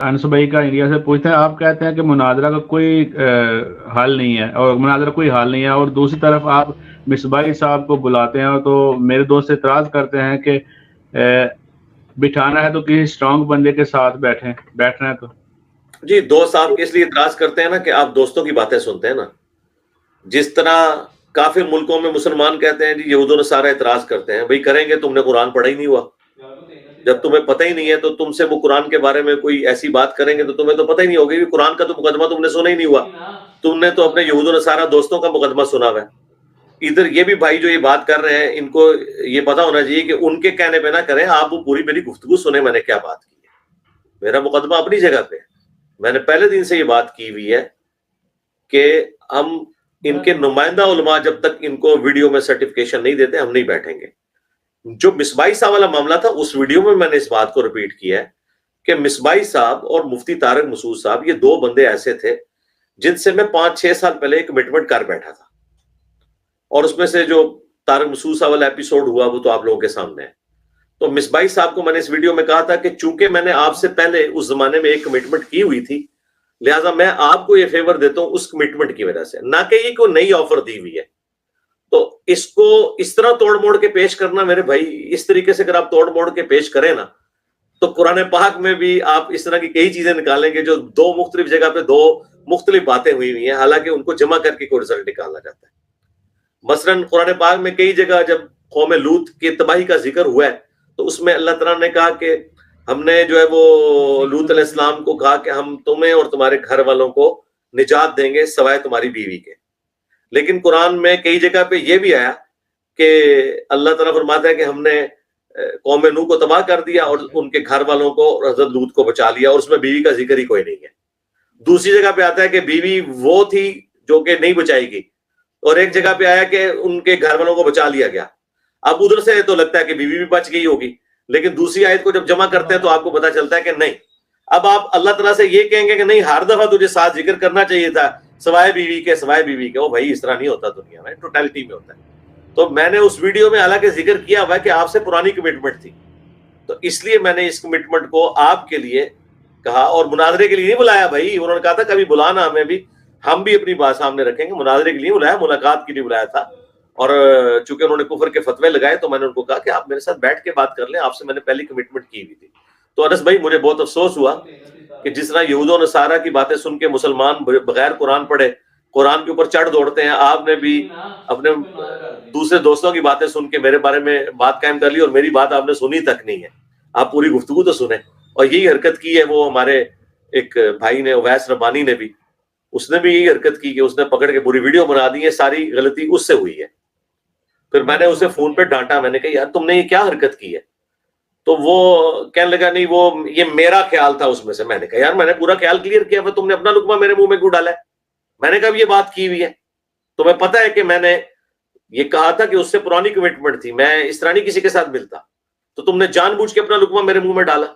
انس بھائی کا انڈیا سے پوچھتے ہیں، آپ کہتے ہیں کہ مناظرہ کا کوئی حل نہیں ہے، اور مناظرہ کوئی حل نہیں ہے، اور دوسری طرف آپ مصباحی صاحب کو بلاتے ہیں تو میرے دوست اعتراض کرتے ہیں کہ بٹھانا ہے تو کسی اسٹرانگ بندے کے ساتھ بیٹھنا ہے تو۔ جی دوست آپ اس لیے اعتراض کرتے ہیں نا کہ آپ دوستوں کی باتیں سنتے ہیں نا، جس طرح کافر ملکوں میں مسلمان کہتے ہیں جی یہود و نصارہ اعتراض کرتے ہیں، بھئی کریں گے، تم نے قرآن پڑھا ہی نہیں ہوا، جب تمہیں پتہ ہی نہیں ہے تو تم سے وہ قرآن کے بارے میں کوئی ایسی بات کریں گے تو تمہیں تو پتہ ہی نہیں ہوگی کہ قرآن کا تو مقدمہ تم نے سنا ہی نہیں ہوا، تم نے تو اپنے یہود و نصارہ دوستوں کا مقدمہ سنا ہوا ہے۔ ادھر یہ بھی بھائی جو یہ بات کر رہے ہیں ان کو یہ پتا ہونا چاہیے کہ ان کے کہنے پہ نہ کریں، آپ وہ پوری میری گفتگو سنیں میں نے کیا بات کی ہے، میرا مقدمہ اپنی جگہ پہ ہے، میں نے پہلے دن سے یہ بات کی ہوئی ہے کہ ہم ان کے نمائندہ علماء جب تک ان کو ویڈیو میں سرٹیفکیشن نہیں دیتے ہم نہیں بیٹھیں گے۔ جو مصباحی صاحب والا معاملہ تھا اس ویڈیو میں نے اس بات کو ریپیٹ کیا ہے کہ مصباحی صاحب اور مفتی طارق مسعود صاحب یہ دو بندے ایسے تھے جن سے میں 5-6 سال پہلے ایک کمٹمنٹ کر بیٹھا تھا، اور اس میں سے جو طارق مسعود صاحب والا ایپیسوڈ ہوا وہ تو آپ لوگوں کے سامنے ہے۔ تو مصباحی صاحب کو میں نے اس ویڈیو میں کہا تھا کہ چونکہ میں نے آپ سے پہلے اس زمانے میں ایک کمٹمنٹ کی ہوئی تھی لہٰذا میں آپ کو یہ فیور دیتا ہوں اس کمٹمنٹ کی وجہ سے، نہ کہ یہ کوئی نئی آفر دی ہوئی ہے۔ تو اس کو اس طرح توڑ موڑ کے پیش کرنا میرے بھائی، اس طریقے سے اگر آپ توڑ موڑ کے پیش کریں نا تو قرآن پاک میں بھی آپ اس طرح کی کئی چیزیں نکالیں گے جو دو مختلف جگہ پہ دو مختلف باتیں ہوئی ہوئی ہیں، حالانکہ ان کو جمع کر کے کوئی رزلٹ نکالنا چاہتا ہے۔ مثلاً قرآن پاک میں کئی جگہ جب قوم لوط کی تباہی کا ذکر ہوا ہے تو اس میں اللہ تعالیٰ نے کہا کہ ہم نے جو ہے وہ لوط علیہ السلام کو کہا کہ ہم تمہیں اور تمہارے گھر والوں کو نجات دیں گے سوائے تمہاری بیوی کے، لیکن قرآن میں کئی جگہ پہ یہ بھی آیا کہ اللہ تعالیٰ فرماتا ہے کہ ہم نے قوم نوح کو تباہ کر دیا اور ان کے گھر والوں کو حضرت لوط کو بچا لیا، اور اس میں بیوی کا ذکر ہی کوئی نہیں ہے۔ دوسری جگہ پہ آتا ہے کہ بیوی وہ تھی جو کہ نہیں بچائی گئی، اور ایک جگہ پہ آیا کہ ان کے گھر والوں کو بچا لیا گیا۔ اب ادھر سے تو لگتا ہے کہ بیوی بھی بچ گئی ہوگی، لیکن دوسری آیت کو جب جمع کرتے ہیں تو آپ کو پتا چلتا ہے کہ نہیں۔ اب آپ اللہ تعالیٰ سے یہ کہیں گے کہ نہیں ہر دفعہ تجھے ساتھ ذکر کرنا چاہیے تھا سوائے بیوی کے، سوائے بیوی کے، وہ بھائی اس طرح نہیں ہوتا دنیا میں، ٹوٹالٹی میں ہوتا ہے۔ تو میں نے اس ویڈیو میں حالانکہ ذکر کیا ہوا ہے کہ آپ سے پرانی کمٹمنٹ تھی، تو اس لیے میں نے اس کمٹمنٹ کو آپ کے لیے کہا، اور مناظرے کے لیے نہیں بلایا بھائی، انہوں نے کہا تھا کبھی بلانا ہمیں بھی، ہم بھی اپنی بات سامنے رکھیں گے، مناظرے کے لیے بلایا، ملاقات کے لیے بلایا تھا۔ اور چونکہ انہوں نے کفر کے فتوے لگائے تو میں نے ان کو کہا کہ آپ میرے ساتھ بیٹھ کے بات کر لیں، آپ سے میں نے پہلی کمٹمنٹ کی ہوئی تھی۔ تو انس بھائی مجھے بہت افسوس ہوا کہ جس طرح یہود و نصارہ کی باتیں سن کے مسلمان بغیر قرآن پڑھے قرآن کے اوپر چڑھ دوڑتے ہیں، آپ نے بھی اپنے دوسرے دوستوں کی باتیں سن کے میرے بارے میں بات قائم کر لی، اور میری بات آپ نے سنی تک نہیں ہے۔ آپ پوری گفتگو تو سنیں، اور یہی حرکت کی ہے وہ ہمارے ایک بھائی نے، اویس ربانی نے بھی، اس نے بھی یہی حرکت کی کہ اس نے پکڑ کے پوری ویڈیو بنا دی ہے، ساری غلطی اس سے ہوئی ہے۔ پھر میں نے اسے فون پہ ڈانٹا، میں نے کہا یار تم نے یہ کیا حرکت کی ہے؟ تو وہ کہنے لگا نہیں وہ یہ میرا خیال تھا اس میں سے۔ میں نے کہا یار میں نے پورا خیال کلیئر کیا، تم نے اپنا لقمہ میرے منہ میں کیوں ڈالا ہے؟ میں نے کہا یہ بات کی ہوئی ہے، تمہیں پتہ ہے کہ میں نے یہ کہا تھا کہ اس سے پرانی کمٹمنٹ تھی، میں اس طرح نہیں کسی کے ساتھ ملتا، تو تم نے جان بوجھ کے اپنا لقمہ میرے منہ میں ڈالا۔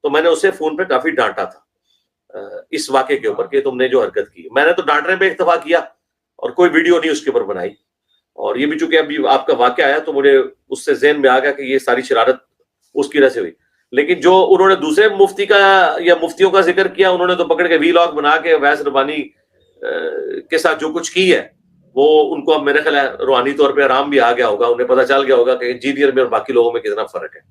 تو میں نے اسے فون پہ کافی ڈانٹا تھا اس واقعے کے اوپر کہ تم نے جو حرکت کی۔ میں نے تو ڈانٹنے پہ اکتفا کیا اور کوئی ویڈیو نہیں اس کے اوپر بنائی، اور یہ بھی چونکہ ابھی آپ کا واقعہ آیا تو مجھے اس سے ذہن میں آ گیا کہ یہ ساری شرارت اس کی وجہ سے ہوئی۔ لیکن جو انہوں نے دوسرے مفتی کا یا مفتیوں کا ذکر کیا، انہوں نے تو پکڑ کے وی لاگ بنا کے اویس ربانی کے ساتھ جو کچھ کی ہے وہ ان کو اب میرے خیال ہے روحانی طور پہ آرام بھی آ گیا ہوگا، انہیں پتہ چل گیا ہوگا کہ انجینئر میں اور باقی لوگوں میں کتنا فرق ہے۔